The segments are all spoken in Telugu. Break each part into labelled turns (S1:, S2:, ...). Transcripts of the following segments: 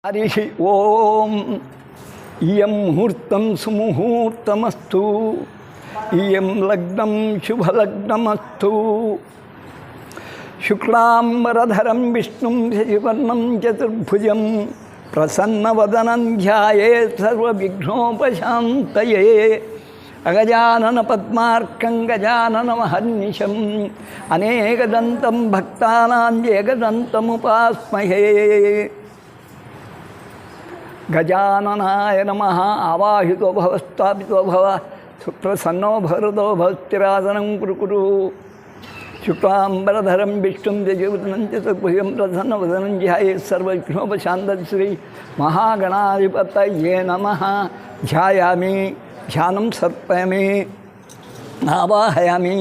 S1: హరి ఓం. ఇయం ముహూర్తం సుముహూర్తమస్తు, ఇయం లగ్నం శుభలగ్నమస్తు. శుక్లాంబరధరం విష్ణుం శశివర్ణం చతుర్భుజం ప్రసన్నవదనం ధ్యాయేత్ సర్వవిఘ్నోపశాంతయే. అగజానన పద్మార్కం గజాననమహర్నిశం అనేకదంతం భక్తానాం ఏకదంతముపాస్మహే. గజాననాయ నమః. ఆవాహితో భవ, స్థాపితో భవ, సుప్రసన్నో భరతో భవస్థిరాసనం కురు. శుక్లాంబరధరం విష్ణుం శశివర్ణం చతుర్భుజం ప్రసన్నవదనం ధ్యాయేత్ సర్వవిఘ్నోపశాంతయే. శ్రీ మహాగణాధిపతయే నమః. ధ్యాయామి, ధ్యానం సమర్పయామి, ఆవాహయామి,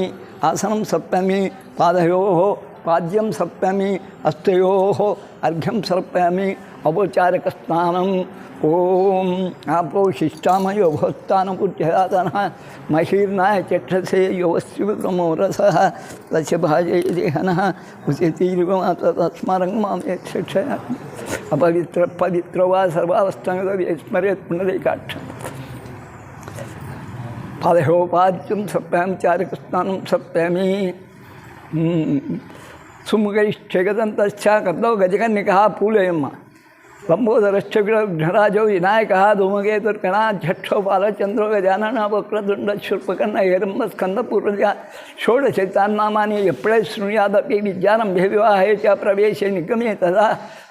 S1: ఆసనం సమర్పయామి, పాదయోః పాద్యం సమర్పయామి, హస్తయోః అర్ఘ్యం సమర్పయామి, ఔపచారిక స్నానం. ఓం ఆపోషిష్టామయో భోత్తానపుత్యాతనః మహీర్నాయ చక్షసే యోస్విక్రమో రసః తస్య భాజయదేహనః ఉచితీర్వమాతస్మరం మామే శిక్షయ. అపవిత్ర పవిత్ర వా సర్వావస్థాంగ స్మరేత్ పునరేకాక్ష. పాదయోపాద్యం సమర్పయామి, చారిక స్నానం సమర్పయామి. సుముఖైశ్చగదంతశ్చ కర్దో గజకన్నికః పూలయమ్మ. లంబోదరశ్చ విఘ్నరాజో వినాయకః ధూమకేతుర్గణాధ్యక్షో బాలచంద్రో గజానన వక్రతుండ శూర్పకర్ణ ఏరంబ స్కంద పూర్వజ షోడశైతాన్నామాని ఎప్పుడే శృణుయాదపి విద్యారంభే వివాహే చ ప్రవేశే నిగమే తదా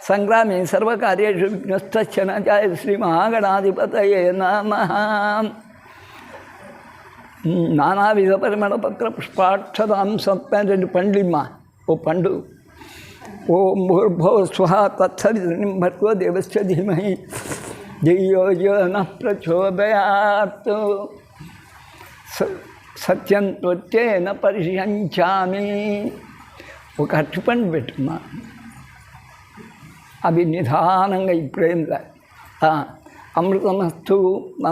S1: సంగ్రామే సర్వకార్యేషు విఘ్నశ్చ న జాయతే. శ్రీ మహాగణాధిపతయే నమః. నానావిధ పరిమళ పత్ర పుష్పాక్షతాం సమర్పయామి. పండ్లిమ్మ ఓ పండు. ఓం భూర్భువః స్వః తత్సవితుర్వరేణ్యం భర్గో దేవస్య ధీమహి ధియో యో నః ప్రచోదయాత్. సత్యం త్వత్తేన పరిశంచామి. ఒక అరటిపండు పెట్టుకున్నా, అవి నిదానంగా ఇప్పుడేం లేదు. అమృతమస్తు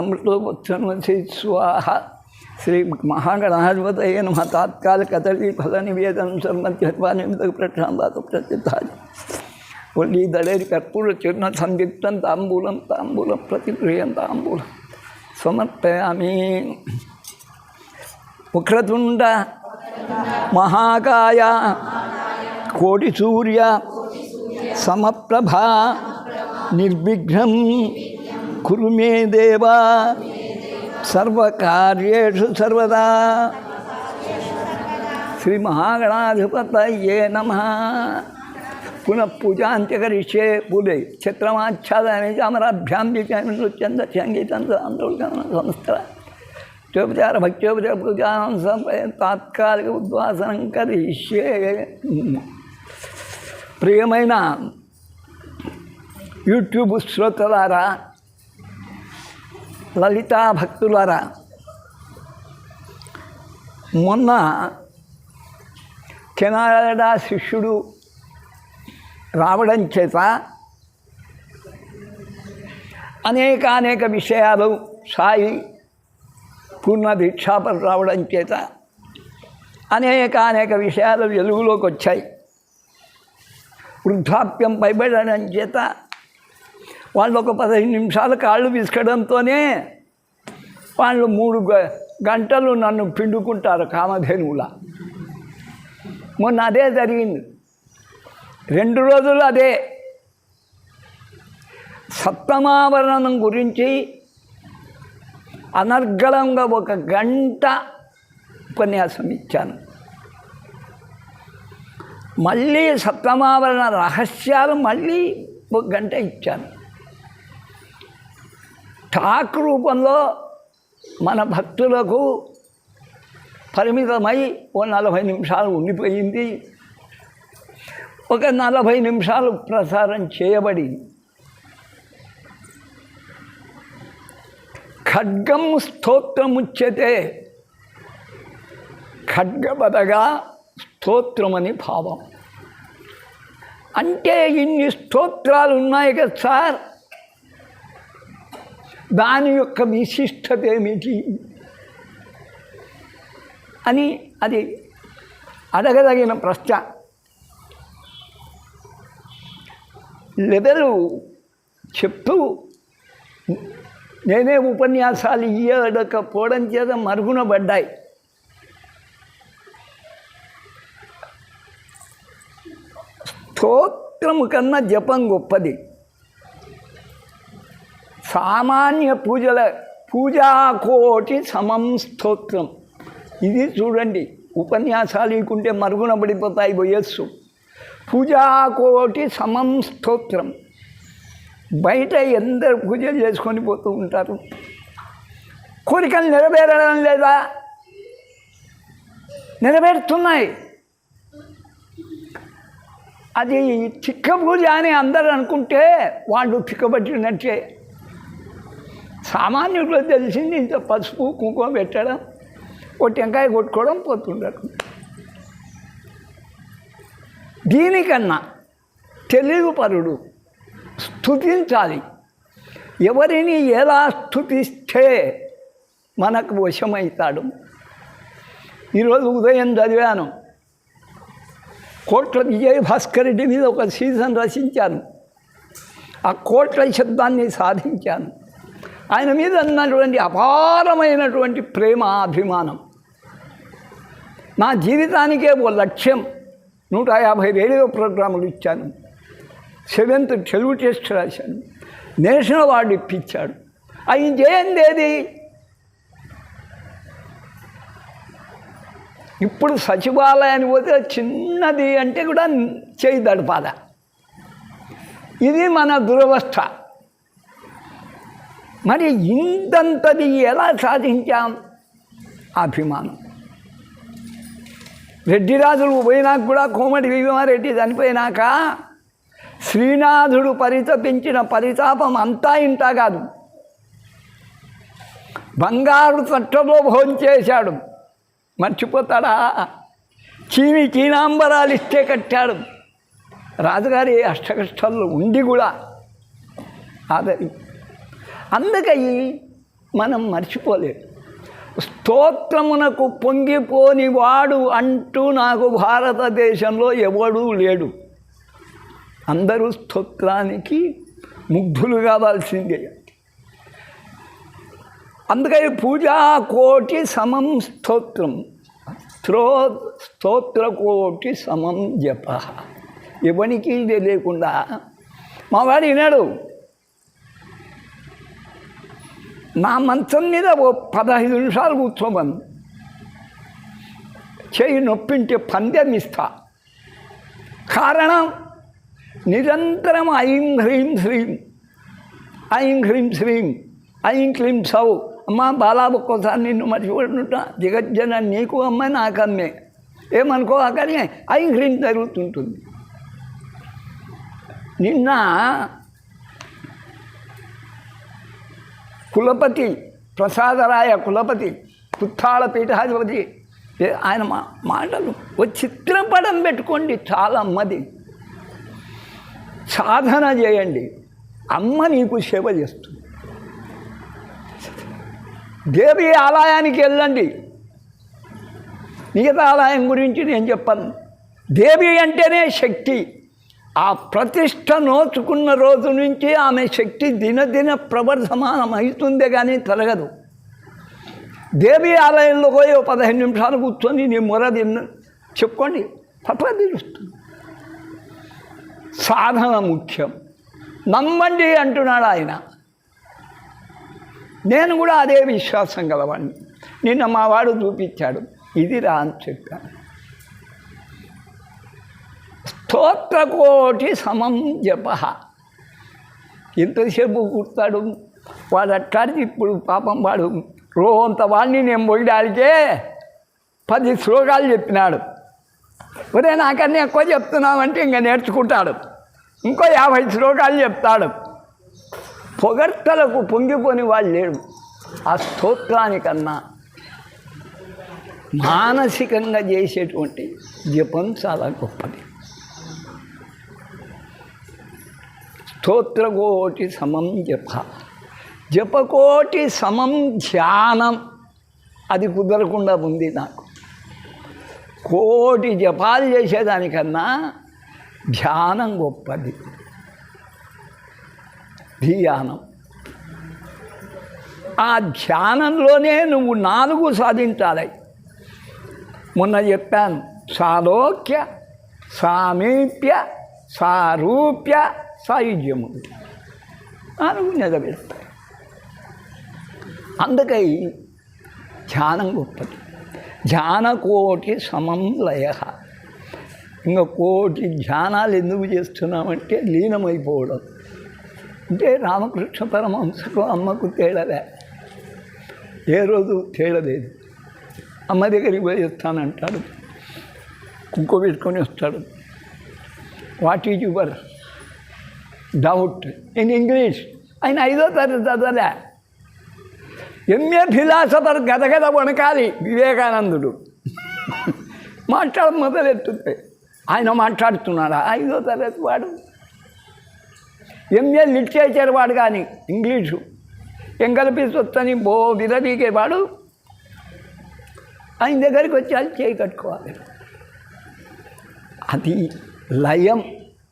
S1: అమృతోత్సవసి స్వాహ. శ్రీ మహాగణాధిపతయే నమః. తాత్కాలిక కదళీ ఫల నివేదనం సర్వనిమిత ప్రక్షాంత ప్రత్యుత్థానం. ఒళ్ళీ దళేరి కర్పూర చిహ్న సంయుక్తం తాంబూలం తాంబూలం ప్రతిగృహ్యం తాంబూలం సమర్పయామి. వక్రతుండ మహాకాయ కోటి సూర్య సమప్రభ నిర్విఘ్నం కురు మే దేవా సర్వకార్యేషు సర్వదా. శ్రీ మహాగణాధిపతయే నమః. పునః పూజాంచ కరిష్యే. పూజే ఛత్రమాచ్ఛాదనే చామరాభ్యాం నృత్యం సంగీతం సంస్థ చోపచార భక్త్యోపచార పూజాం తాత్కాలిక ఉద్వాసనం కరిష్యే. ప్రియమైన యూట్యూబ్ శ్రోతలారా, లలితా భక్తులారా, మొన్న కెనడా శిష్యుడు రావడం చేత అనేక విషయాలు, సాయి పూర్ణ దీక్షాపరు రావడం చేత అనేక విషయాలు వెలుగులోకి వచ్చాయి. వృద్ధాప్యం పైబడడం చేత వాళ్ళు ఒక 15 నిమిషాలు కాళ్ళు విసకడంతోనే వాళ్ళు 3 గంటలు నన్ను పిండుకుంటారు కామధేనువులా. మొన్న అదే జరిగింది. 2 రోజులు అదే. సప్తమావరణం గురించి అనర్గళంగా 1 గంట ఉపన్యాసం ఇచ్చాను. మళ్ళీ సప్తమావరణ రహస్యాలు మళ్ళీ 1 గంట ఇచ్చాను. టాక్ రూపంలో మన భక్తులకు పరిమితమై 40 నిమిషాలు ఉండిపోయింది. 40 నిమిషాలు ప్రసారం చేయబడి ఖడ్గం స్తోత్రముచ్యతే. ఖడ్గబదగా స్తోత్రమని భావం. అంటే ఇన్ని స్తోత్రాలు ఉన్నాయి కదా సార్, దాని యొక్క విశిష్టత ఏమిటి అని అది అడగదగిన ప్రశ్న. లెవెలు చెప్తూ నేనే ఉపన్యాసాలు ఇయ్యకపోవడం చేత మరుగున పడ్డాయి. స్తోత్రము కన్నా జపం గొప్పది. సామాన్య పూజాకోటి సమం స్తోత్రం. ఇది చూడండి, ఉపన్యాసాలు ఇకుంటే మరుగున పడిపోతాయి వయస్సు. పూజాకోటి సమం స్తోత్రం. బయట ఎందరు పూజలు చేసుకొని పోతూ ఉంటారు. కోరికలు నెరవేరడం లేదా? నెరవేరుతున్నాయి. అది చిక్క పూజ అని అందరూ అనుకుంటే వాళ్ళు చిక్కబట్టినట్టే. సామాన్యుడిలో తెలిసింది ఇంత పసుపు కుంకుమ పెట్టడం, ఓ టెంకాయ కొట్టుకోవడం, పోతుండడం. దీనికన్నా తెలుగుపరుడు స్తుతించాలి. ఎవరిని ఎలా స్తుతిస్తే మనకు వశమవుతాడు. ఈరోజు ఉదయం చదివాను, కోట్ల విజయభాస్కర్ రెడ్డి మీద ఒక సీజన్ రచించాను. ఆ కోట్ల శబ్దాన్ని సాధించాను. ఆయన మీద ఉన్నటువంటి అపారమైనటువంటి ప్రేమ, అభిమానం. నా జీవితానికే ఓ లక్ష్యం. 150 రేడియో ప్రోగ్రాములు ఇచ్చాను. 7th తెలుగు టెస్ట్ రాశాను. నేషనల్ అవార్డు ఇప్పించాడు. ఆయన చేయండి ఏది? ఇప్పుడు సచివాలయానికి పోతే చిన్నది అంటే కూడా చేయి దడపాల. ఇది మన దురవస్థ. మరి ఇంతంతది ఎలా సాధించాం? అభిమానం. రెడ్డి రాజులు పోయినాక కూడా, కోమటి భీమారెడ్డి చనిపోయినాక శ్రీనాథుడు పరితపించిన పరితాపం అంతా ఇంతా కాదు. బంగారు తట్టలో భోంచేశాడు. మర్చిపోతాడా? చీనాంబరాలు ఇస్తే కట్టాడు. రాజుగారి అష్టకష్టాల్లో ఉండి కూడా ఆదరి. అందుకని మనం మర్చిపోలేదు. స్తోత్రమునకు పొంగిపోని వాడు అంటూ నాకు భారతదేశంలో ఎవడూ లేడు. అందరూ స్తోత్రానికి ముగ్ధులు కావాల్సిందే. అందుకని పూజాకోటి సమం స్తోత్రం, స్తోత్రకోటి సమం జప. ఎవరికి తెలియకుండా మా వాడు వినాడు. నా మంచం మీద ఓ 15 నిమిషాలు కూర్చోమను. చేయి నొప్పింటే పందెం ఇస్తా. కారణం నిరంతరం ఐం హ్రీం శ్రీం, ఐం హ్రీం శ్రీం, ఐం క్లీం సౌ. అమ్మ బాలాబు ఒక్కోసారి నిన్ను మర్చిపోతుంటా. జగజ్జన నీకు అమ్మ నాకమ్మే ఏమనుకో. కానీ ఐం హ్రీం జరుగుతుంటుంది. నిన్న కులపతి ప్రసాదరాయ కులపతి, పుత్తాళ పీఠాధిపతి, ఆయన మాటలు ఓ చిత్రపటం పెట్టుకోండి. చాలా అమ్మది. సాధన చేయండి, అమ్మ నీకు సేవ చేస్తుంది. దేవి ఆలయానికి వెళ్ళండి. మిగతా ఆలయం గురించి నేను చెప్పను. దేవి అంటేనే శక్తి. ఆ ప్రతిష్ట నోచుకున్న రోజు నుంచి ఆమె శక్తి దినదిన ప్రవర్ధమానం అవుతుందే కానీ తరగదు. దేవి ఆలయంలో పోయి 15 నిమిషాలు కూర్చొని నీ మొర చెప్పుకోండి, పట్ల తెలుస్తుంది. సాధన ముఖ్యం. నమ్మండి అంటున్నాడు ఆయన. నేను కూడా అదే విశ్వాసం గలవాడిని. నిన్న మా వాడు చూపించాడు, ఇది రా అని చెప్పాను. స్తోత్రకోటి సమం జప. ఎంతసేపు కూర్తాడు వాడు. అట్లాంటి ఇప్పుడు పాపం వాడు రోంత వాడిని నేను పోయడానికే 10 శ్లోకాలు చెప్పినాడు. ఒరే నాకన్నా ఎక్కువ చెప్తున్నామంటే ఇంకా నేర్చుకుంటాడు. ఇంకో 50 శ్లోకాలు చెప్తాడు. పొగడ్తలకు పొంగిపోని వాళ్ళు లేడు. ఆ స్తోత్రానికన్నా మానసికంగా చేసేటువంటి జపం చాలా గొప్పది. స్తోత్రకోటి సమం జప. జపకోటి సమం ధ్యానం. అది కుదరకుండా ఉంది నాకు. కోటి జపాలు చేసేదానికన్నా ధ్యానం గొప్పది. ధ్యానం. ఆ ధ్యానంలోనే నువ్వు 4 సాధించాలి. మొన్న చెప్పాను, సాలోక్య, సామీప్య, సారూప్య, సాయుజ్యము 4 నిలబెడతాయి. అందుకై ధ్యానం గొప్పది. ధ్యానకోటి సమం లయ. ఇంకా కోటి ధ్యానాలు ఎందుకు చేస్తున్నామంటే లీనమైపోవడం. అంటే రామకృష్ణ పరమహంసకు అమ్మకు తేడలే, ఏ రోజు తేడలేదు. అమ్మ దగ్గరికి పోయి వస్తానంటాడు, కుంకు పెట్టుకొని వస్తాడు. What is your doubt in English? ఆయన 5వ తరగతి చదవలే. ఎంఏ ఫిలాసఫర్ గదగద వణకాలి వివేకానందుడు. మొదలెత్తుతాయి. ఆయన మాట్లాడుతున్నాడా 5వ తరగతి వాడు? ఎంఏ లిటరేచర్ వాడు కానీ ఇంగ్లీషు ఏం కల్పిస్తొచ్చని విరవీగేవాడు ఆయన దగ్గరికి వచ్చి వాళ్ళు చేయి కట్టుకోవాలి. అది లయం.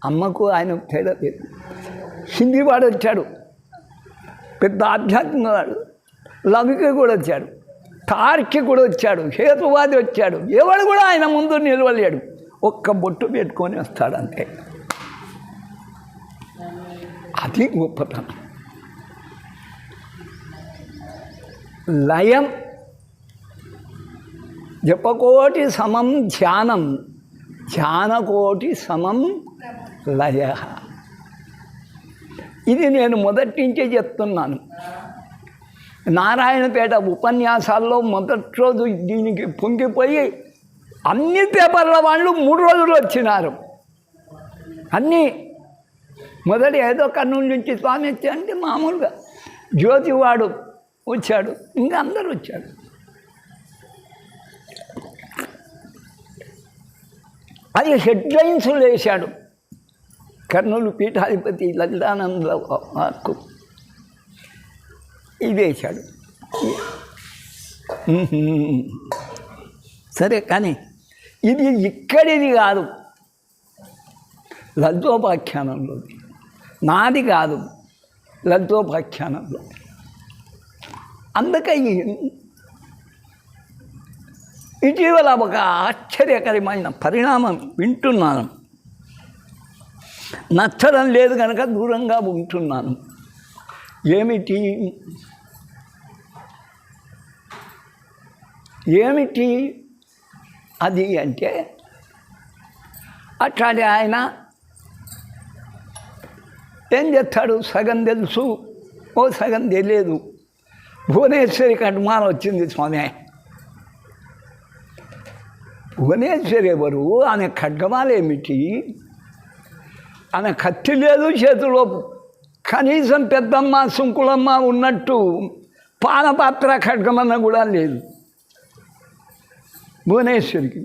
S1: అమ్మకు ఆయన తేడా లేదు. హిందీ వాడు వచ్చాడు, పెద్ద ఆధ్యాత్మిక వాడు. లౌకిక కూడా వచ్చాడు, తార్కి కూడా వచ్చాడు, హేతువాది వచ్చాడు. ఎవడు కూడా ఆయన ముందు నిలవలేడు. ఒక్క బొట్టు పెట్టుకొని వస్తాడు అంతే. అది గొప్పతనం. లయం. జపకోటి సమం ధ్యానం, ధ్యానకోటి సమం లయ. ఇది నేను మొదటి నుంచే చెప్తున్నాను. నారాయణపేట ఉపన్యాసాల్లో మొదటి రోజు దీనికి పొంగిపోయి అన్ని పేపర్ల వాళ్ళు 3 రోజులు వచ్చినారు. అన్నీ మొదటి ఏదో కర్నూలు నుంచి స్వామి వచ్చాడంటే మామూలుగా జ్యోతివాడు వచ్చాడు, ఇంకా అందరూ వచ్చాడు. అది హెడ్లైన్స్లో వేశాడు. కర్నూలు పీఠాధిపతి లలితానందకు ఇది వేశాడు. సరే, కానీ ఇది ఇక్కడిది కాదు, లలితోపాఖ్యానంలోది. నాది కాదు, లలితోపాఖ్యానంలో. అందుకని ఇటీవల ఒక ఆశ్చర్యకరమైన పరిణామం వింటున్నాను. నచ్చడం లేదు కనుక దూరంగా ఉంటున్నాను. ఏమిటి అది అంటే, అట్లాంటి ఆయన ఏం చేస్తాడు? సగం తెలుసు, ఓ సగం తెలియదు. భువనేశ్వరి కట్మాల వచ్చింది స్వామి. భువనేశ్వరి ఎవరు? ఆమె ఖడ్గమాలు ఏమిటి? ఆమె కత్తి లేదు చేతిలో, కనీసం పెద్దమ్మ సుంకులమ్మ ఉన్నట్టు పానపాత్ర ఖడ్గమన్న కూడా లేదు భువనేశ్వరికి.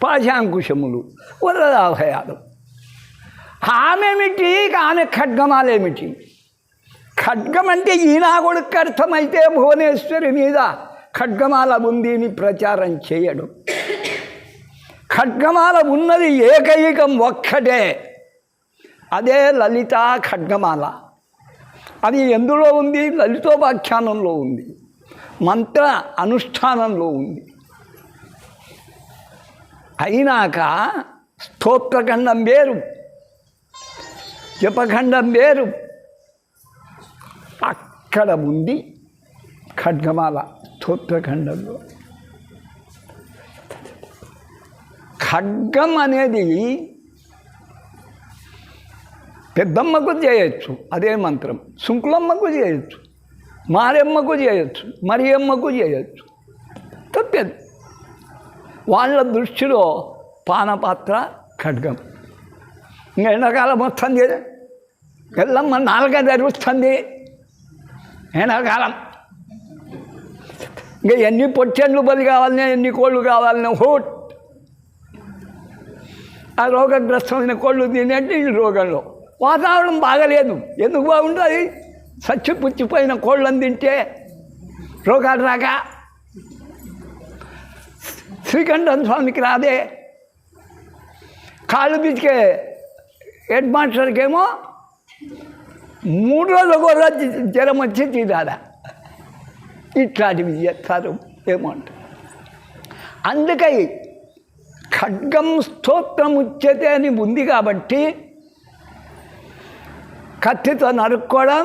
S1: పాశాంకుశములు, వరదాభయాలు. ఆమెమిటి? ఆమె ఖడ్గమాలేమిటి? ఖడ్గం అంటే ఈనాగుడికి అర్థమైతే భువనేశ్వరి మీద ఖడ్గమాల ఉంది అని ప్రచారం చేయడు. ఖడ్గమాల ఉన్నది ఏకైకం ఒక్కటే, అదే లలితా ఖడ్గమాల. అది ఎందులో ఉంది? లలితోపాఖ్యానంలో ఉంది, మంత్ర అనుష్ఠానంలో ఉంది. అయినాక స్తోత్రఖండం వేరు, జపఖండం వేరు. అక్కడ ఉంది ఖడ్గమాల స్తోత్రఖండంలో. ఖడ్గం అనేది పెద్దమ్మకు చేయొచ్చు, అదే మంత్రం. శుంకులమ్మకు చేయొచ్చు, మారెమ్మకు చేయొచ్చు, మరియమ్మకు చేయొచ్చు. తప్పేది. వాళ్ళ దృష్టిలో పానపాత్ర ఖడ్గం. ఇంకా ఎండాకాలం వస్తుంది, ఎల్లమ్మ 4 జరుగుతుంది ఎండాకాలం. ఇంకా ఎన్ని పొట్టెళ్ళు బలి కావాలనే, ఎన్ని కోళ్ళు కావాలనే హోట్. ఆ రోగగ్రస్తమైన కోళ్ళు తినేంటే ఈ రోగంలో. వాతావరణం బాగలేదు. ఎందుకు బాగుంటుంది? పుచ్చిపోయిన కోళ్ళని తింటే రోగాలు రాక. శ్రీకంఠం స్వామికి రాదే. కాళ్ళు పిచ్చికే హెడ్ మాస్టర్కేమో 3 రోజులకు కూడా జ్వరం వచ్చి తీరాల. ఇట్లాంటివి చేస్తారు ఏమంటారు. అందుకై ఖడ్గం స్తోత్రం ఉచ్యతే అని ఉంది కాబట్టి కత్తితో నరుక్కోవడం,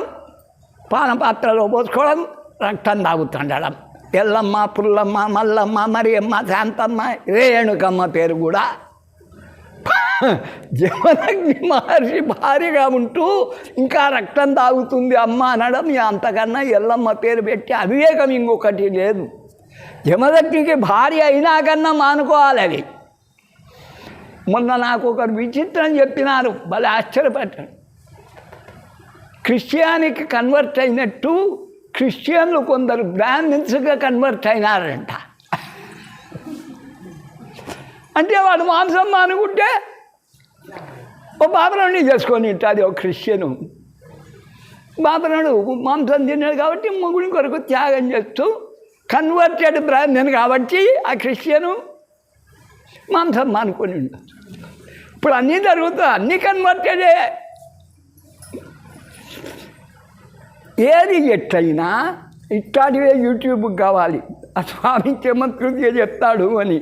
S1: పానపాత్రలో పోసుకోవడం, రక్తం తాగుతుండడం. ఎల్లమ్మ, పుల్లమ్మ, మల్లమ్మ, మరియమ్మ, శాంతమ్మ, రేణుకమ్మ పేరు కూడా జమదగ్ని మహర్షి భార్యగా ఉంటూ ఇంకా రక్తం తాగుతుంది అమ్మ అనడం, అంతకన్నా ఎల్లమ్మ పేరు పెట్టి అవివేకం ఇంకొకటి లేదు. జమదగ్నికి భార్య అయినా కన్నా మానుకోవాలి అది. మొన్న నాకు ఒకరు విచిత్రం చెప్పినారు, భలే ఆశ్చర్యపడ్డారు. క్రిస్టియానికి కన్వర్ట్ అయినట్టు క్రిస్టియన్లు కొందరు బ్రాహ్మిన్స్గా కన్వర్ట్ అయినారంట. అంటే వాడు మాంసం మానుకుంటే ఓ బాబరాణి చేసుకొని అది ఒక క్రిస్టియను. బాబరాడు మాంసం తిన్నాడు కాబట్టి మొగుడి కొరకు త్యాగం చేస్తూ కన్వర్టెడ్ బ్రాహ్మణ్ కాబట్టి ఆ క్రిస్టియను మాంసం మానుకొని ఉండదు. ఇప్పుడు అన్నీ జరుగుతుంది, అన్నీ కన్వర్టెడే. ఏది ఎట్లయినా ఇట్లాంటివే యూట్యూబ్కి కావాలి. ఆ స్వామి చమత్కృతిగా చెప్తాడు అని.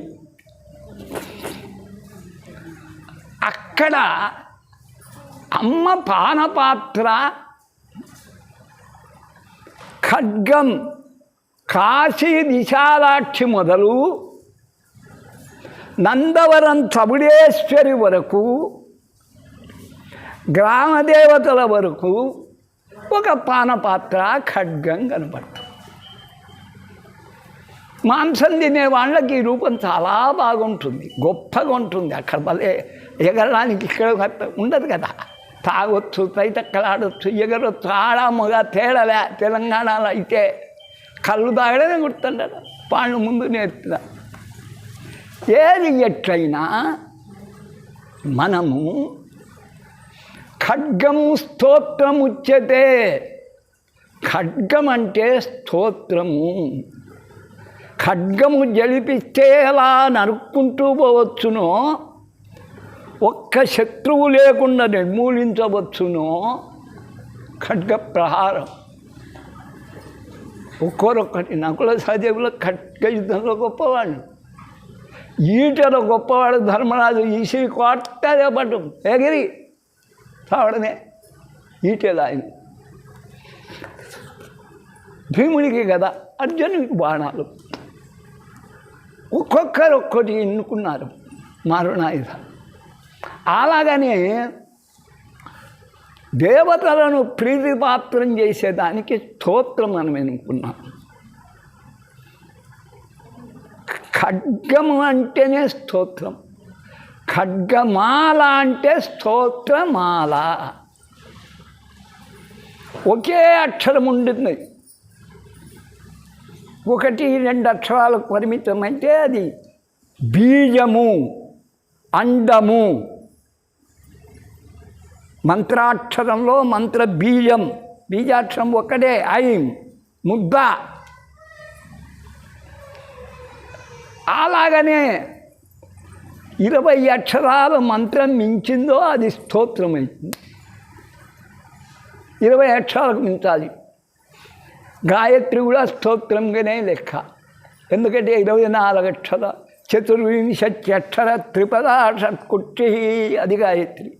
S1: అక్కడ అమ్మ పానపాత్ర, ఖడ్గం, కాశీ విశాలాక్షి మొదలు నందవరం చబుడేశ్వరి వరకు, గ్రామదేవతల వరకు ఒక పానపాత్ర, ఖడ్గం కనపడుతుంది. మాంసం తినే వాళ్ళకి ఈ రూపం చాలా బాగుంటుంది, గొప్పగా ఉంటుంది. అక్కడ భలే ఎగరడానికి ఇక్కడ ఉండదు కదా. తాగొచ్చు, తైతక్కలాడొచ్చు, ఎగరొచ్చు, ఆడ మగ తేడలే. తెలంగాణలో అయితే కళ్ళు తాగడమే గుర్తుండదు, వాళ్ళు ముందు నేర్పుతా. ఏది ఎట్లయినా మనము ఖడ్గము స్తోత్రం ఉచ్యతే. ఖడ్గం అంటే స్తోత్రము. ఖడ్గము జలిపిస్తే ఎలా నరుక్కుంటూ పోవచ్చునో, ఒక్క శత్రువు లేకుండా నిర్మూలించవచ్చునో ఖడ్గ ప్రహారం. ఒక్కొక్కటి నకుల సహదేవుల ఖడ్గ యుద్ధంలో గొప్పవాడు, ఈటలో గొప్పవాడు ధర్మరాజు. ఈశ్వరి కొట్టదే పట్టు ఎగిరి చావడమే ఈటేలా ఆయన. భీముడికి కదా, అర్జునుడికి బాణాలు. ఒక్కొక్కరు ఒక్కటి ఎన్నుకున్నారు మారుణాయుధ. అలాగనే దేవతలను ప్రీతిపాత్రం చేసేదానికి స్తోత్రం మనం ఎన్నుకున్నాం. ఖడ్గము అంటేనే స్తోత్రం, ఖడ్గమాల అంటే స్తోత్రమాల. ఒకే అక్షరం ఉంటుంది, 1-2 అక్షరాలకు పరిమితమైతే అది బీజము, అండము. మంత్రాక్షరంలో మంత్ర బీజం, బీజాక్షరం ఒక్కటే ఐం, ముద్ద. అలాగనే 20 అక్షరాల మంత్రం మించిందో అది స్తోత్రం అవుతుంది. 20 అక్షరాలకు మించాలి. గాయత్రి కూడా స్తోత్రంగానే లెక్క. ఎందుకంటే 24 అక్షర, 24 అక్షర, త్రిపదా షట్కుట్టి, అది గాయత్రి.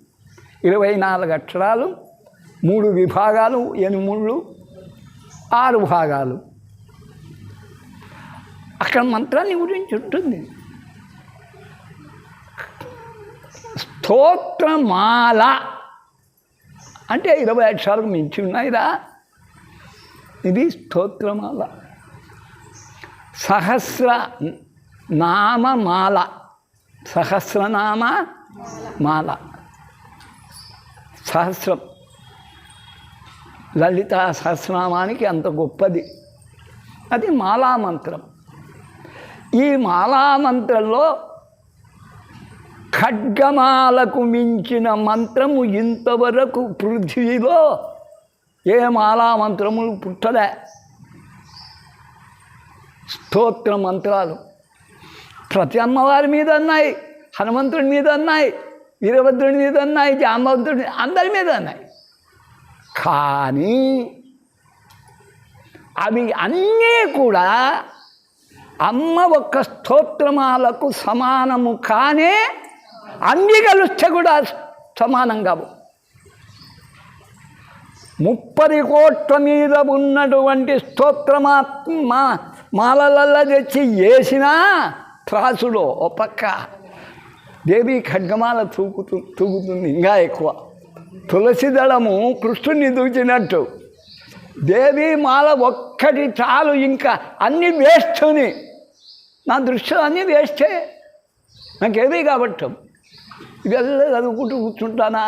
S1: 24 అక్షరాలు, 3 విభాగాలు, 8 6 భాగాలు. అక్కడ మంత్రాన్ని గురించి ఉంటుంది. స్తోత్రమాల అంటే 20 అక్షరాలకు మించి ఉన్నాయిరా, ఇది స్తోత్రమాల. సహస్ర నామమాల, సహస్రనామ మాల, సహస్రం. లలిత సహస్రనామానికి అంత గొప్పది. అది మాలామంత్రం. ఈ మాలామంత్రంలో ఖడ్గమాలకు మించిన మంత్రము ఇంతవరకు పృథ్వీలో ఏ మాలామంత్రములు పుట్టలే. స్తోత్ర మంత్రాలు ప్రతి అమ్మవారి మీద ఉన్నాయి, హనుమంతుడి మీద ఉన్నాయి, వీరభద్రుడి మీద ఉన్నాయి, జాంబవంతుడి, అందరి మీద ఉన్నాయి. కానీ అవి అన్నీ కూడా అమ్మ ఒక్క స్తోత్రమాలకు సమానము కానే అన్నీ కలిస్తే కూడా సమానం కావు. 30 కోట్ల మీద ఉన్నటువంటి మాలలల్లో తెచ్చి వేసినా త్రాసులో ఓ పక్క దేవి ఖడ్గమాల తూగుతుంది ఇంకా ఎక్కువ. తులసి దళము కృష్ణుని దూచినట్టు దేవి మాల ఒక్కటి చాలు, ఇంకా అన్నీ వేస్తుని. నా దృష్టిలో అన్నీ వేస్తే నాకేమీ కాబట్టి ఇవెల్లా చదువుకుంటూ కూర్చుంటానా,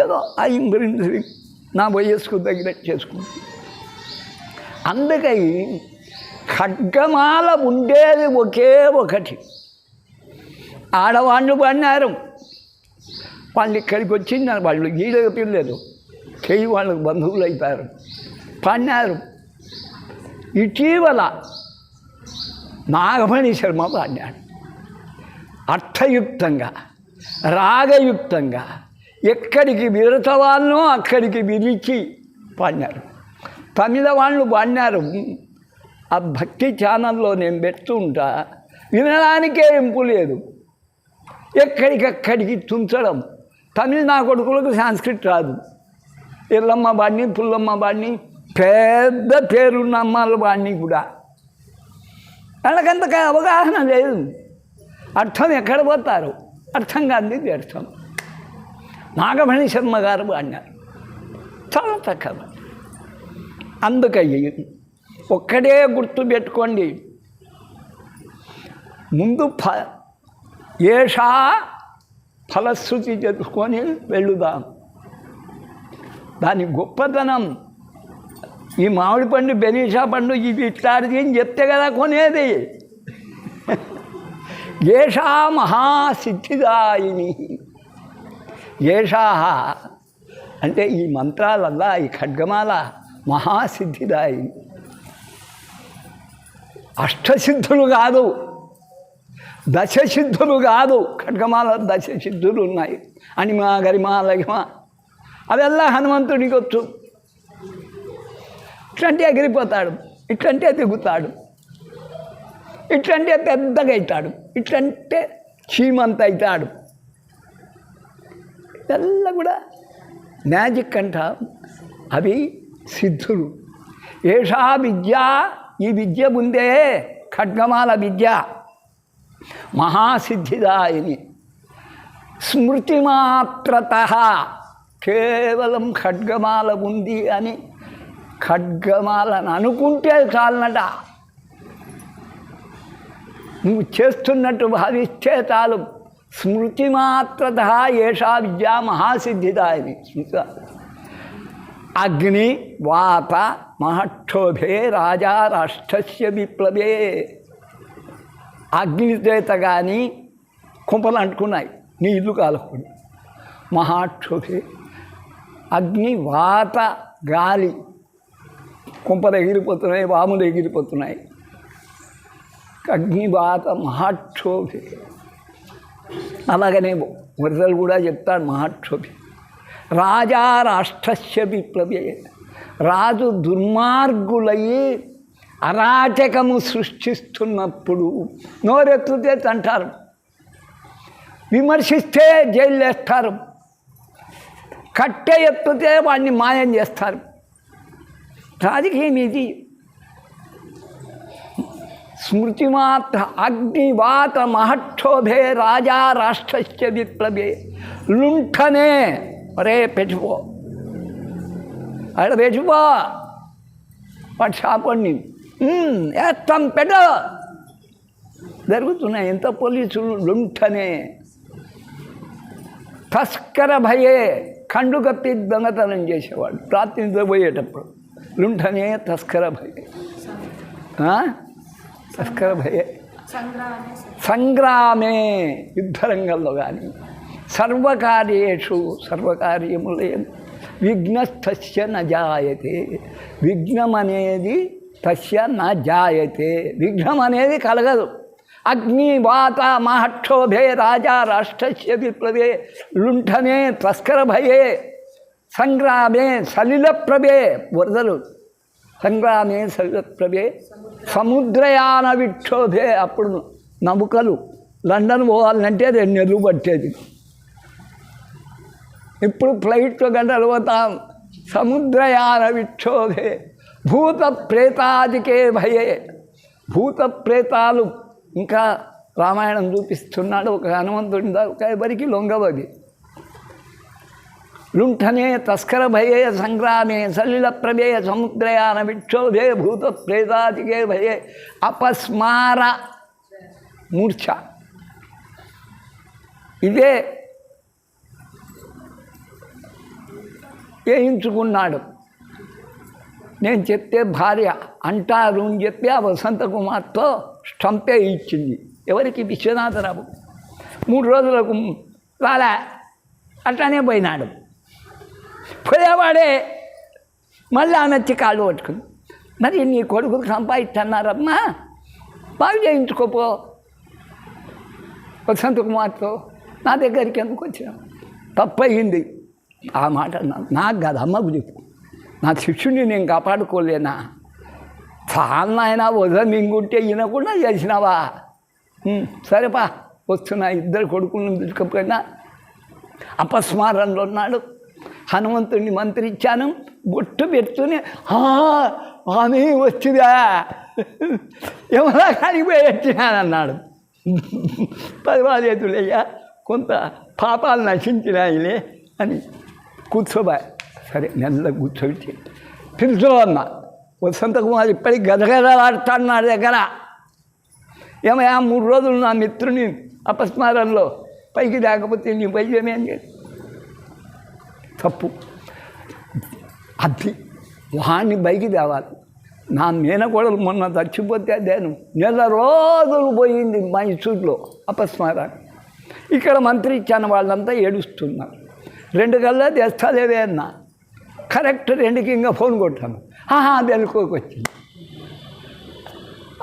S1: ఏదో ఆ ఇంగ్రీడియంట్స్ నా వయస్సుకు దగ్గర చేసుకుంటా. అందుకని ఖడ్గమాల ఉండేది ఒకే ఒకటి. ఆడవాళ్ళు పడినారు, వాళ్ళు ఇక్కడికి వచ్చి వాళ్ళు గీడగా పిల్లలు చెయ్యి వాళ్ళకు బంధువులు అయిపోయారు, పాడినారు. ఇటీవల నాగమణి శర్మ పాడినాడు అర్థయుక్తంగా, రాగయుక్తంగా. ఎక్కడికి విరతవాళ్ళనో అక్కడికి విరిచి పాడినారు. తమిళ వాళ్ళు పాడినారు. ఆ భక్తి ఛానల్లో నేను పెడుతూ ఉంటా, వినడానికే ఇంపు లేదు, ఎక్కడికక్కడికి తుంచడం. తమిళ నా కొడుకులకు సంస్కృత్ రాదు. ఎల్లమ్మ బాడిని, పుల్లమ్మ బాడిని, పెద్ద పేరున్న అమ్మాళ్ళ బాడిని కూడా వాళ్ళకంత అవగాహన లేదు. అర్థం ఎక్కడ పోతారు, అర్థం కాదు వ్యర్థం. నాగమణి శర్మ గారు పాడినారు చాలా తక్కువ. అందుకయ్యి ఒక్కడే గుర్తు పెట్టుకోండి, ముందు ఏషా ఫలశ్రుతి చెప్పుకొని వెళ్ళుదాం. దాని గొప్పతనం ఈ మామిడి పండు, బెనీషా పండు, ఇవి ఇట్లాంటిది అని చెప్తే కదా కొనేది. ఏషా మహాసిద్ధిదాయిని. ఏషా అంటే ఈ మంత్రాలల్లా ఈ ఖడ్గమాల మహాసిద్ధిదాయిని. అష్టసిద్ధులు కాదు, దశసిద్ధులు కాదు. ఖడ్గమాల దశసిద్ధులు ఉన్నాయి. అనిమా, గరిమా, లగిమ అవెల్లా హనుమంతుడికి వచ్చు. ఇట్లంటే ఎగిరిపోతాడు, ఇట్లంటే దిగుతాడు, ఇట్లంటే పెద్దగా అవుతాడు, ఇట్లంటే చీమంత అవుతాడు. ఇదల్లా కూడా మ్యాజిక్ అంట. అవి సిద్ధులు. ఏషా విద్య, ఈ విద్య ముందే ఖడ్గమాల విద్య మహాసిద్ధిదాయిని. స్మృతిమాత్రత కేవలం ఖడ్గమాల ఉంది అని ఖడ్గమాలను అనుకుంటే చాలనట. నువ్వు చేస్తున్నట్టు భావిస్తే చాలు. స్మృతిమాత్రత ఏషా విద్యా మహాసిద్ధిదాయిని. స్మృతి అగ్ని వాత మహక్షోభే రాజా రాష్ట్రస్య విప్లవే. అగ్నిదేత కానీ కుంపలు అంటుకున్నాయి, నీ ఇల్లు కాలకూడదు. మహాక్షోభే అగ్ని, వాత గాలి, కుంపలు ఎగిరిపోతున్నాయి, వాములు ఎగిరిపోతున్నాయి. అగ్ని వాత మహాక్షోభే. అలాగనే వరదలు కూడా చెప్తాడు మహాక్షోభి. రాజా రాష్ట్రస్య విప్లవే. రాజు దుర్మార్గులయ్యి అరాచకము సృష్టిస్తున్నప్పుడు నోరెత్తుతే తంటారు, విమర్శిస్తే జైలు వేస్తారు, కట్టె ఎత్తుతే వాడిని మాయం చేస్తారు. రాజకీయం ఇది. స్మృతిమాత్ర అగ్నివాత మహక్షోభే రాజా రాష్ట్రస్య విప్లవే. లుంఠనే, ఒరే పెట్టుకో, అక్కడ పెట్టుకో, వాటి షాపండి వేస్తాం పెట్ట జరుగుతున్నాయి. ఎంత పోలీసులు లుంఠనే. తస్కర భయే, కండు కప్పి దొంగతనం చేసేవాడు రాత్రి నిద్రపోయేటప్పుడు. లుంఠనే తస్కర భయే. తస్కర భయే సంగ్రామే, యుద్ధరంగంలో కానీ సర్వకార్యేషు, సర్వకార్యములయం విఘ్నస్తస్య న జాయతే. విఘ్నం అనేది తస్య న జాయతే, విఘ్నం అనేది కలగదు. అగ్ని వాత మహక్షోభే రాజా రాష్ట్రస్య విప్లవే లుంఠనే తస్కర భయే సంగ్రామే సలిలప్రభే వరదలు, సంగ్రామే సలిలప్రభే సముద్రయాన విక్షోభే. అప్పుడు నౌకలు లండన్ పోవాలంటే 2 నెలలు పట్టేది, ఇప్పుడు ఫ్లైట్లో గంటలు పోతాం. సముద్రయాన విక్షోభే భూత ప్రేతాదికే భయే. భూత ప్రేతాలు ఇంకా రామాయణం చూపిస్తున్నాడు. ఒక హనుమంతుడి దాకా ఎవరికి లొంగవది. లుంఠనే తస్కర భయే సంగ్రామే సలిల ప్రభే సముద్రయాన విక్షోభే భూత ప్రేతాదికే భయే అపస్మార మూర్ఛ. ఇదే వేయించుకున్నాడు. నేను చెప్తే భార్య అంటారు అని చెప్పి ఆ వసంత కుమార్తో స్టంపే ఇచ్చింది. ఎవరికి? విశ్వనాథరావు. 3 రోజులకు రాలే, అట్లానే పోయినాడు. పోయేవాడే మళ్ళీ ఆమె వచ్చి కాళ్ళు పట్టుకుంది. మరి నీ కొడుకులు సంపాదిస్తున్నారమ్మా, బాగా చేయించుకోపో వసంత కుమార్తో, నా దగ్గరికి ఎందుకు వచ్చినా? తప్పయింది. ఆ మాట నాకు కాదు, అమ్మకు చెప్పు. నా శిష్యుని నేను కాపాడుకోలేనా? చాలా ఆయన వదం ఇంగుంటే వినకుండా చేసినావా? సరేపా వస్తున్నా. 2 కొడుకులను తీసుకుపోయినా అపస్మారంలో ఉన్నాడు. హనుమంతుడిని మంత్రించాను, బొట్టు పెడుతూనే ఆమె వచ్చిదా ఎవరా కానిపోయి వచ్చినానన్నాడు. 10 చేతులయ్యా, కొంత పాపాలు నశించినాయిలే అని కూర్చోబా. సరే నెల కూర్చోబెట్టి పిలుచో అన్న. వసంత కుమార్ ఇప్పటికి గదగదలాడుతాడు నా దగ్గర. ఏమయ్యా 3 రోజులు నా మిత్రుని అపస్మారంలో పైకి లేకపోతే నీ పైజమే అని చెప్పి తప్పు. అది వాడిని పైకి తేవాలి. నా మేనకోడలు మొన్న చచ్చిపోతే నేను 1 రోజులు పోయింది మైసూర్లో అపస్మారాన్ని. ఇక్కడ మంత్రి ఇచ్చాను, వాళ్ళంతా ఏడుస్తున్నారు. 2 గల్లా తెస్తాలేవే అన్నా. కరెక్ట్ 2కి ఇంకా ఫోన్ కొట్టాను. వెనుకోకొచ్చింది.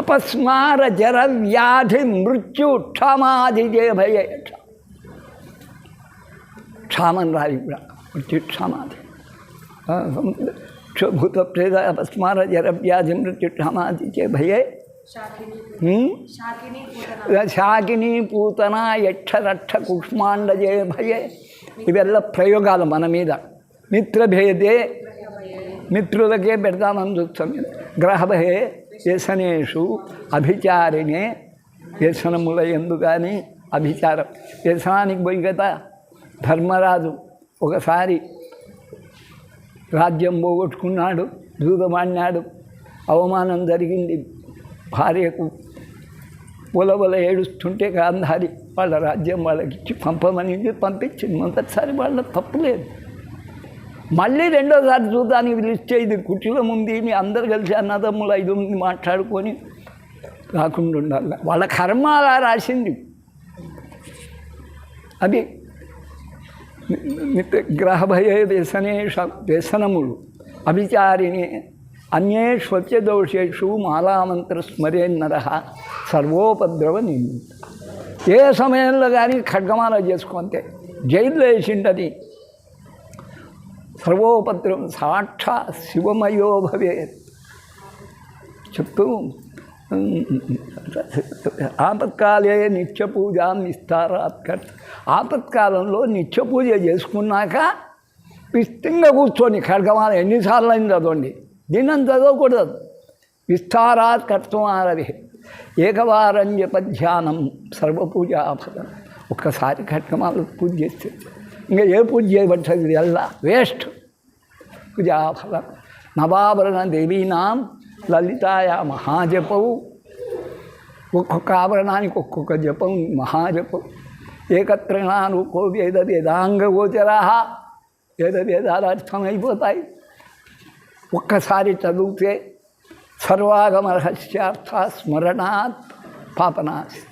S1: అపస్మార జర వ్యాధి మృత్యు క్షమాది జయ భయ. క్షామని రాలి కూడా మృత్యు క్షమాది. భూత ప్రేత అపస్మార జర వ్యాధి మృత్యు క్షమాది జయ భయే. శాకిని పూతన యక్షరక్ష కుష్మాండ జయ భయే. ఇవెల్ల ప్రయోగాలు మన మీద. మిత్రభేదే, మిత్రులకే పెడతామని చూస్తాం. గ్రహభయే వ్యసనేషు అభిచారిణే. వ్యసనముల ఎందు కానీ అభిచారం. వ్యసనానికి పోయి కదా ధర్మరాజు ఒకసారి రాజ్యం పోగొట్టుకున్నాడు, దూదమాడినాడు, అవమానం జరిగింది. భార్యకు పొలవల ఏడుస్తుంటే గాంధారి వాళ్ళ రాజ్యం వాళ్ళకి ఇచ్చి పంపమని పంపించింది. మొదటిసారి వాళ్ళ తప్పు లేదు. మళ్ళీ 2వసారి చూద్దానికి పిలిస్తే ఇది కుటీలం ఉంది, మీ అందరు కలిసి అన్నదమ్ములు 5 మంది మాట్లాడుకొని రాకుండా ఉండాలి. వాళ్ళ కర్మ అలా రాసింది. అది గ్రహభయ వ్యసనేష వ్యసనములు అభిచారిణి అన్యేష్వత్యదోషేషు మాలామంత్ర స్మరేన్నర సర్వోపద్రవ నింది. ఏ సమయంలో కానీ ఖడ్గమాల చేసుకోంతే జైల్లో వేసిండని. సర్వోపద్రవం సాక్షా శివమయో భవేత్ చెప్తూ ఆపత్కాలే నిత్య పూజాం విస్తారాత్కర్త. ఆపత్కాలంలో నిత్య పూజ చేసుకున్నాక విస్తంగా కూర్చొని ఖడ్గమాల ఎన్నిసార్లు అయింది చదవండి. దినం చదవకూడదు. విస్తారాత్ కర్తం ఆరవి ఏకవారం జపధ్యానం సర్వపూజాఫలం. ఒక్కసారి ఖడ్గమాల పూజ చేస్తే ఇంకా ఏ పూజ చేయబట్టదు, ఎల్లా వేస్ట్. పూజాఫలం. నవాభరణ దేవీనాం లలితాయ మహాజపవు. ఒక్కొక్క ఆభరణానికి ఒక్కొక్క జపం మహాజపం. ఏకత్రిణానుకో వేద వేదాంగగోచరా. వేద వేదాలు అర్థమైపోతాయి ఒక్కసారి చదివితే. సర్వాగమ రహస్యార్థ స్మరణాత్ పాపనాశి.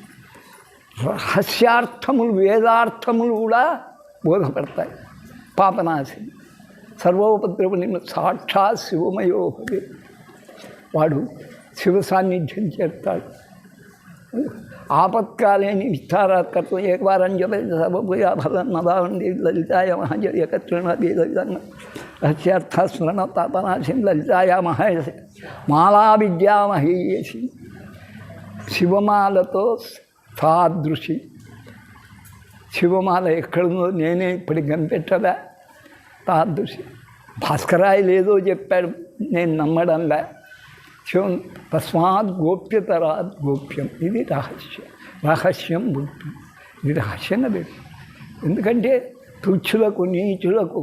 S1: రహస్యార్థములు వేదార్థములు కూడా బోధపడతాయి. పాపనాశి సర్వోపద్రవుని సాక్షాత్ శివమయో భవే. వాడు శివ సాన్నిధ్యం చేస్తాడు. ఆపత్కాలేని విస్తారాత్కర్త ఏకవారం జపూజా ఫలం నదావండి లలితాయ మహాజకృణది రహస్యార్థ స్మరణ తాపనాశి లలితాయ మహేష మాలా విద్యామహీయసి శివమాలతో సాదృశి. శివమాల ఎక్కడుందో నేనే ఇప్పుడు కనిపెట్టలే. తాదృశి భాస్కరాయి లేదో చెప్పాడు, నేను నమ్మడంలే. శివం తస్మాత్ గోప్యతరాత్ గోప్యం. ఇది రహస్యం గుప్యం. ఇది రహస్యంగా పెట్టు. ఎందుకంటే తుచ్చులకు నీచులకు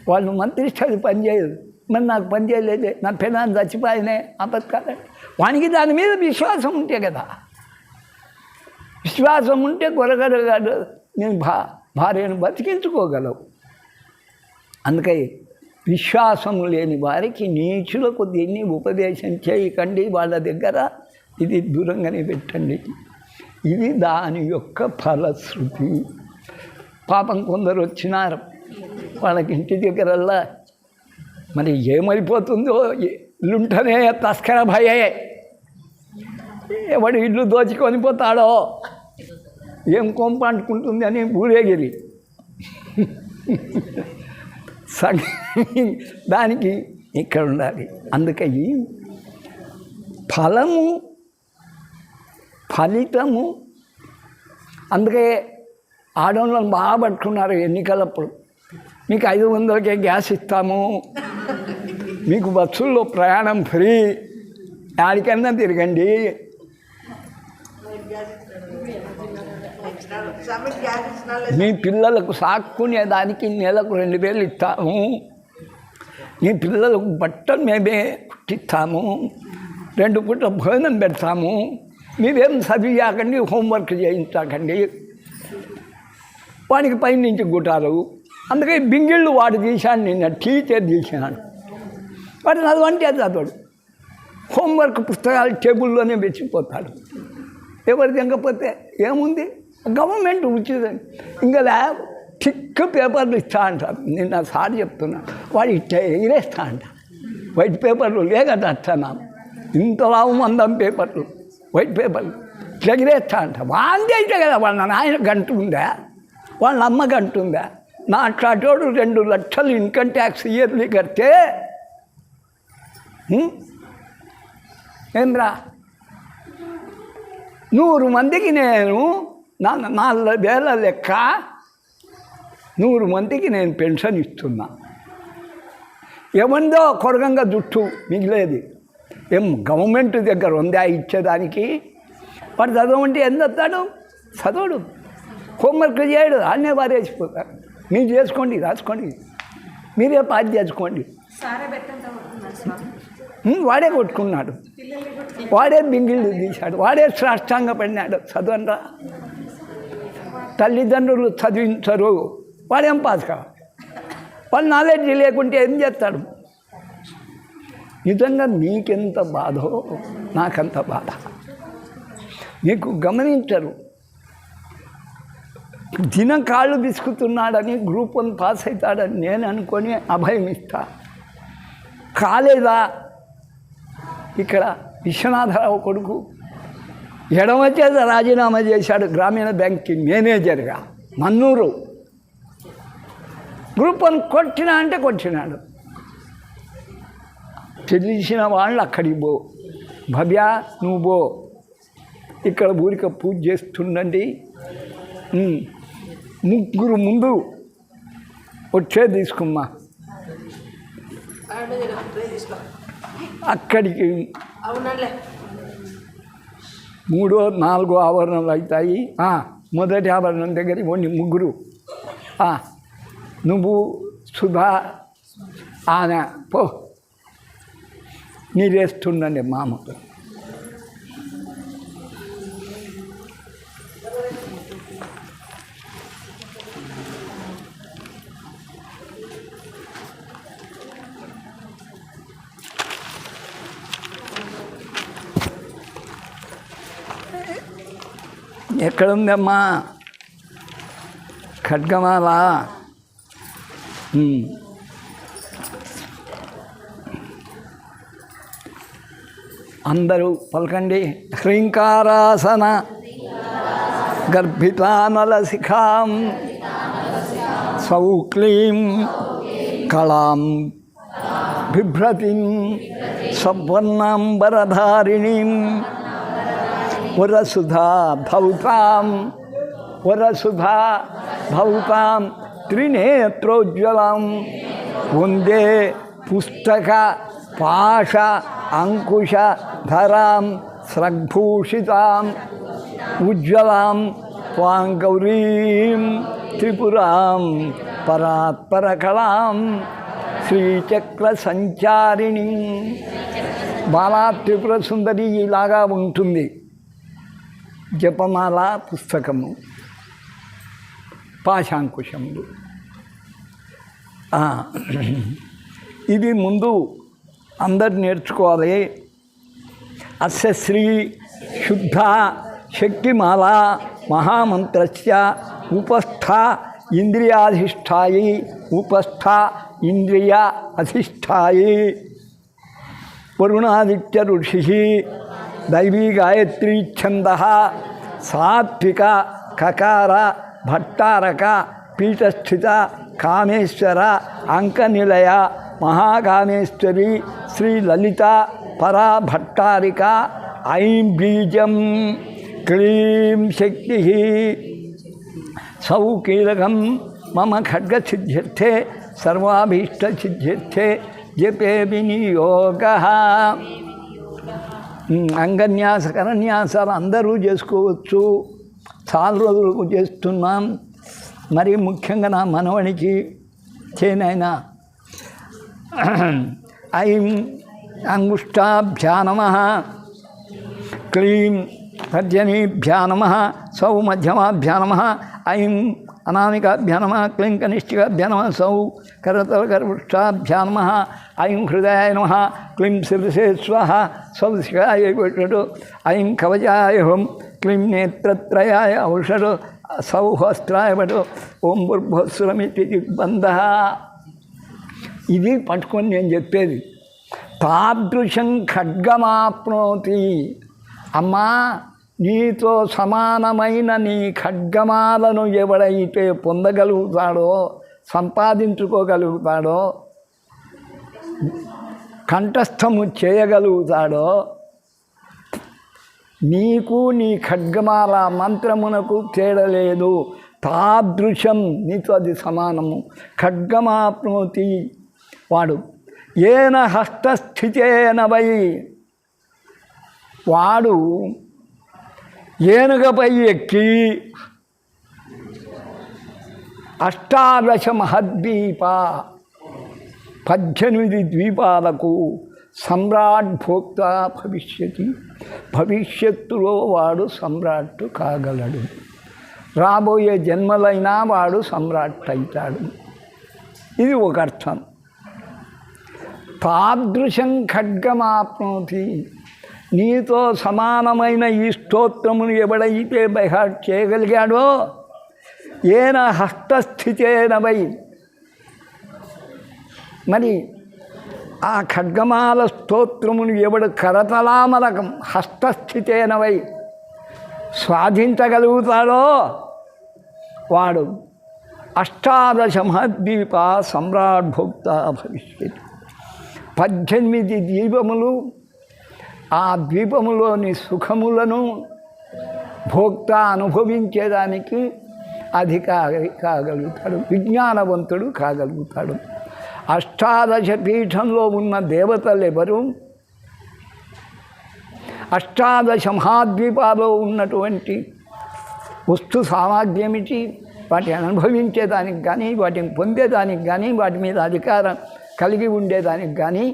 S1: వాళ్ళు మంత్రిస్తే అది పనిచేయదు. మరి నాకు పని చేయలేదే, నా పెనాన్ని చచ్చిపోయినే ఆపత్కాలే. వానికి దాని మీద విశ్వాసం ఉంటే కదా. విశ్వాసం ఉంటే గొరగరగాడు నేను భార్యను బతికించుకోగలవు. అందుకే విశ్వాసం లేని వారికి నీచులకు దీన్ని ఉపదేశం చేయకండి, వాళ్ళ దగ్గర ఇది దూరంగానే పెట్టండి. ఇది దాని యొక్క ఫలశ్రుతి. పాపం కొందరు వచ్చినారు, వాళ్ళకి ఇంటి దగ్గరల్లా మరి ఏమైపోతుందో ఇల్లుంటనే తస్కర భయే. ఎవడు ఇల్లు దోచుకొని పోతాడో, ఏం కొంప అంటుకుంటుంది అని ఊరేగిరి దానికి ఇక్కడ ఉండాలి. అందుకే ఫలము ఫలితము. అందుకే ఆడవాళ్ళని బాగా పట్టుకున్నారు ఎన్నికలప్పుడు. మీకు 500కే గ్యాస్ ఇస్తాము, మీకు బస్సుల్లో ప్రయాణం ఫ్రీ, యాడికన్నా తిరగండి. మీ పిల్లలకు సాక్కునేదానికి నెలకు 2000 ఇస్తాము, మీ పిల్లలకు బట్టలు మేమే కుట్టిస్తాము, 2 పూట భోజనం పెడతాము, మీరేం చదివాకండి, హోంవర్క్ చేయించకండి. వానికి పై నుంచి గుట్టారు. అందుకే బింగిళ్ళు వాడు తీశాను, నిన్న టీచర్ తీశాను. వాడు చదవంటే చదవడు, హోంవర్క్ పుస్తకాలు టేబుల్లోనే వెచ్చిపోతాడు. ఎవరు తినకపోతే ఏముంది, గవర్నమెంట్ ఉచితం. ఇంకా థిక్ పేపర్లు ఇస్తా అంటారు. నిన్న సార్ చెప్తున్నా, వాడు ఇట్లా ఎగిరేస్తా అంట. వైట్ పేపర్లు లేకట అట్టనా, ఇంత లాభం పేపర్లు, వైట్ పేపర్లు ఇట్లా ఎగిరేస్తా అంట. వాంది అయితే కదా, వాళ్ళ నాయన గంట ఉందా, వాళ్ళ అమ్మ గంట ఉందా. నా అట్లాటోడు 2 లక్షలు ఇన్కమ్ ట్యాక్స్ ఇయర్లీ కడితే ఏమ్రా, 100 మందికి నేను 4,000 లెక్క 100 మందికి నేను పెన్షన్ ఇస్తున్నా. ఏమందో కొరగంగా జుట్టు మిగిలేది. ఏం గవర్నమెంట్ దగ్గర ఉందా ఇచ్చేదానికి? వాడు చదవమంటే ఎంత వస్తాడు, చదవడు, హోంవర్క్ చేయడు, అన్నీ వారేసిపోతారు. మీరు చేసుకోండి, రాసుకోండి, మీరే పాస్ చేసుకోండి. వాడే కొట్టుకున్నాడు, వాడే బింగిళ్ళు తీశాడు, వాడే సాష్టాంగ పడినాడు. చదవనరా, తల్లిదండ్రులు చదివించరు, వాడేం పాస్ కావాలి. వాళ్ళు నాలెడ్జ్ లేకుంటే ఏం చేస్తాడు? నిజంగా నీకెంత బాధో నాకంత బాధ. నీకు గమనించరు. దినం కాళ్ళు బిసుకుతున్నాడని గ్రూప్ 1 పాస్ అవుతాడని నేను అనుకొని అభయం ఇస్తా. కాలేదా? ఇక్కడ విశ్వనాథరావు కొడుకు ఎడమ చేత రాజీనామా చేశాడు గ్రామీణ బ్యాంక్కి మేనేజర్గా, మన్నూరు. గ్రూప్ 1 కొట్టినా అంటే కొట్టినాడు. తెలిసిన వాళ్ళు అక్కడికి పో, భవ్య నువ్వు పో, ఇక్కడ ఊరిక పూజ చేస్తుండండి, 3 ముందు వచ్చే తీసుకుమ్మా. అక్కడికి 3, 4 ఆవరణలు అవుతాయి. మొదటి ఆవరణం దగ్గర ఓన్లీ 3. నువ్వు సుధా ఆన పో, మీరేస్తుండండి మామతో. ఎక్కడుందమ్మా ఖడ్గమాల? అందరూ పలకండి. హ్రీంకారాసన గర్భితానలశిఖాం సౌక్లీం కళాం బిభ్రతిం సవర్ణాంబరధారిణీం వరసుధా భౌతాం త్రినేత్రోజ్వలం వందే పుస్తక పాశ అంకుశ ధరాం స్రగ్భూషితాం ఉజ్వలాం త్వాం గౌరీం త్రిపురాం పరాత్పరకళాం శ్రీచక్ర సంచారిణి. బాలా త్రిపుర సుందరి ఇలాగా ఉంటుంది. జపమాల పుస్తకము, పాశాంకుశములు. ఇది ముందు అందరు నేర్చుకోవాలి. అస్య శ్రీ శుద్ధ శక్తిమాల మహామంత్రస్య ఉపస్థ ఇంద్రియాధిష్టాయి ఉపస్థ ఇంద్రియ అధిష్టాయి వరుణాదిత్య ఋషి దైవీ గాయత్రీ ఛంద సాత్విక కకార భట్టారక పీఠస్థిత కామేశ్వర అంకనిలయ మహాకామేశ్వరి శ్రీ లలిత పరా భట్టారిక ఐం బీజం క్లీం శక్తి సౌకీలకం మమ ఖడ్గసిద్ధ్యర్థే సర్వాభీష్టసిద్ధ్యర్థే జపే వినియోగ. అంగన్యాస కరన్యాసాలు అందరూ చేసుకోవచ్చు. చాలా రోజులకు చేస్తున్నాం. మరి ముఖ్యంగా నా మనవనికి చేనైనా ఐం అంగుష్టాభ్యా నమః క్లీం తర్జనీభ్యా నమః సౌ మధ్యమాభ్యా నమః ఐం అనామికాభ్యా నమః క్లీం కనిష్ఠికాభ్యా నమః సౌ కరతలకర్పృష్టాభ్యా నమః ఐం హృదయాయ నమః క్లీం శిరసే స్వః సౌ శిఖాయ వషడు ఐం కవచాయ హోం క్లీం నేత్రత్రయాయ ఔషడు సౌ హస్త్రాయ వటు ఓం భూర్భువస్సురమితి దిగ్బంధః. ఇది పట్టుకొని నేను చెప్పేది. తాదృశం ఖడ్గమాప్నోతి. అమ్మా, నీతో సమానమైన నీ ఖడ్గమాలను ఎవడైతే పొందగలుగుతాడో, సంపాదించుకోగలుగుతాడో, కంఠస్థము చేయగలుగుతాడో, నీకు నీ ఖడ్గమాల మంత్రమునకు తేడలేదు. తాదృశం, నీతో అది సమానము. ఖడ్గమాప్నోతి వాడు. ఏన హస్తస్థితేన వై, వాడు ఏనుగపై ఎక్కి 18 మహద్వీప 18 ద్వీపాలకు సమ్రాట్ భోక్త భవిష్యతి. భవిష్యత్తులో వాడు సమ్రాట్ కాగలడు. రాబోయే జన్మలైనా వాడు సమ్రాట్ అవుతాడు. ఇది ఒక అర్థం. తాదృశం ఖడ్గమాప్నోతి. నీతో సమానమైన ఈ స్తోత్రమును ఎవడైతే బైహాట్ చేయగలిగాడో, ఏన హస్తస్థితేన వై, మరి ఆ ఖడ్గమాల స్తోత్రమును ఎవడు కరతలామలకం హస్తస్థితేన వై స్వాధించగలుగుతాడో వాడు 18 మహద్వీప సమ్రాట్ భోక్త భవిష్యత్. 18 ద్వీపములు, ఆ ద్వీపములోని సుఖములను భోక్త అనుభవించేదానికి అధికారి కాగలుగుతాడు, విజ్ఞానవంతుడు కాగలుగుతాడు. 18 పీఠంలో ఉన్న దేవతలు ఎవరు? 18 మహాద్వీపాల్లో ఉన్నటువంటి వస్తు సామాగ్యమిటి, వాటిని అనుభవించేదానికి కానీ, వాటిని పొందేదానికి కానీ, వాటి మీద అధికారం కలిగి ఉండేదానికి కానీ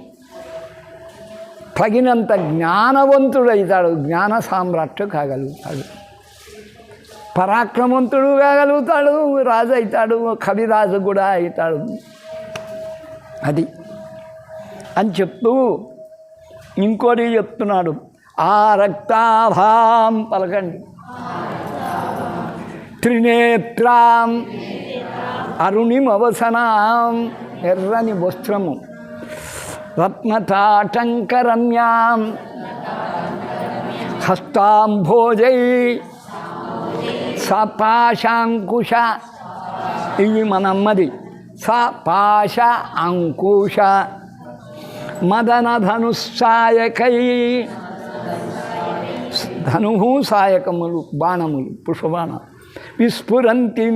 S1: తగినంత జ్ఞానవంతుడవుతాడు. జ్ఞాన సామ్రాట్ కాగలుగుతాడు, పరాక్రమవంతుడు కాగలుగుతాడు, రాజు అవుతాడు, కవిరాజు కూడా అవుతాడు. అది అని చెప్తూ ఇంకోటి చెప్తున్నాడు. ఆ రక్తాభాం పలకండి, త్రినేత్రాం అరుణిమవసనాం, ఎర్రని వస్త్రము, రత్నతాటంకరమ్యాం హస్తాంభోజై సపాశాంకుశ ఇది మనమ్మది. సపాశ అంకుశ మదన ధనుస్సాయకై ధనుహు సాయకములు బాణములు పుష్పబాణ విస్ఫురంతి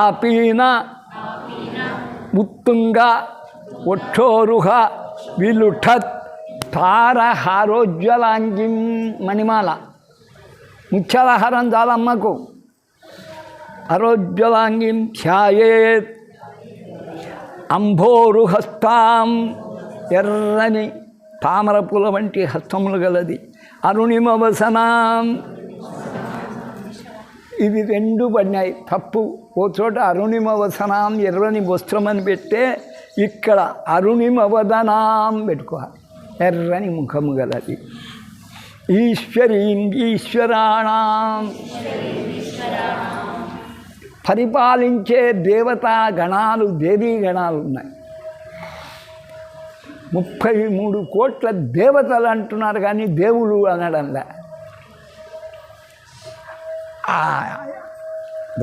S1: ఆపీన ఉత్తుంగ వక్షోరుహ విలుఠత్ తారహారోజ్వలాంగిం మణిమాల ముత్యాల హారం చాలమ్మకు. అరోజ్వలాంగిం ధ్యాయేత్ అంభోరుహస్తాం ఎర్రని తామర పూల వంటి హస్తములు గలది. అరుణిమవసనాం ఇది రెండు పడినాయి తప్పు. ఓ చోట అరుణిమవసనాం ఎర్రని వస్త్రం అని పెట్టే ఇక్కడ అరుణిమవదనాం పెట్టుకోవాలి. ఎర్రని ముఖము గలది. ఈశ్వరీం ఈశ్వరాణం పరిపాలించే దేవతా గణాలు దేవీ గణాలు ఉన్నాయి. 33 కోట్ల దేవతలు అంటున్నారు కానీ దేవుడు అనడంలే.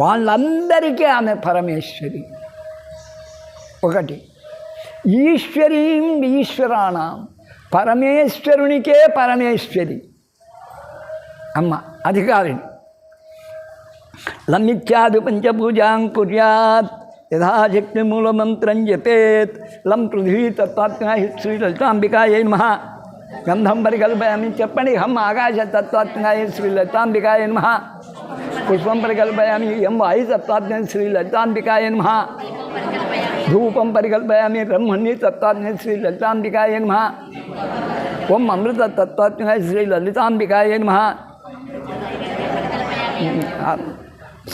S1: వాళ్ళందరికీ ఆమె పరమేశ్వరి. ఒకటి ఈశ్వరీం ఈశ్వరాణం పరమేశ్వరునికే పరమేశ్వరి అమ్మ అధికారిణి. లమిత్యాది పంచపూజాం కుర్యాత్ యథాశక్తి మూలమంత్రం జపేత్. లం పృథ్వీ తత్వాత్మా శ్రీ లలితాంబికాయై నమః. గంధం పరికల్పయామి చెప్పండి. హం ఆకాశ తత్వాత్మకాయ శ్రీ లలితాంబికాయ నమః. పుష్పం పరికల్పయామి ఎం వాయు తత్వాత్మ శ్రీ లలితాంబికాయ నమః. ధూపం పరికల్పయామి బ్రహ్మణి తత్వాత్మ శ్రీ లలితాంబికాయ నమః. ఓం అమృత తత్వాత్మకాయ శ్రీ లలితాంబికాయ నమః.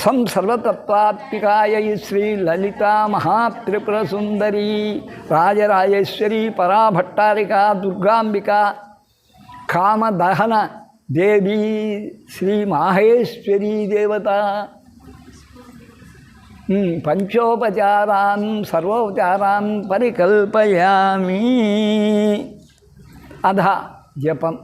S1: సం సర్వతత్వాత్మికాయై శ్రీ లలితా మహాత్రిపురసుందరీ రాజరాజేశ్వరీ పరాభట్టారికా దుర్గాంబికా కామదహన దేవీ శ్రీ మాహేశ్వరీ దేవత. పంచోపచారాన్ సర్వోపచారాన్ పరికల్పయామి. అధ జపం.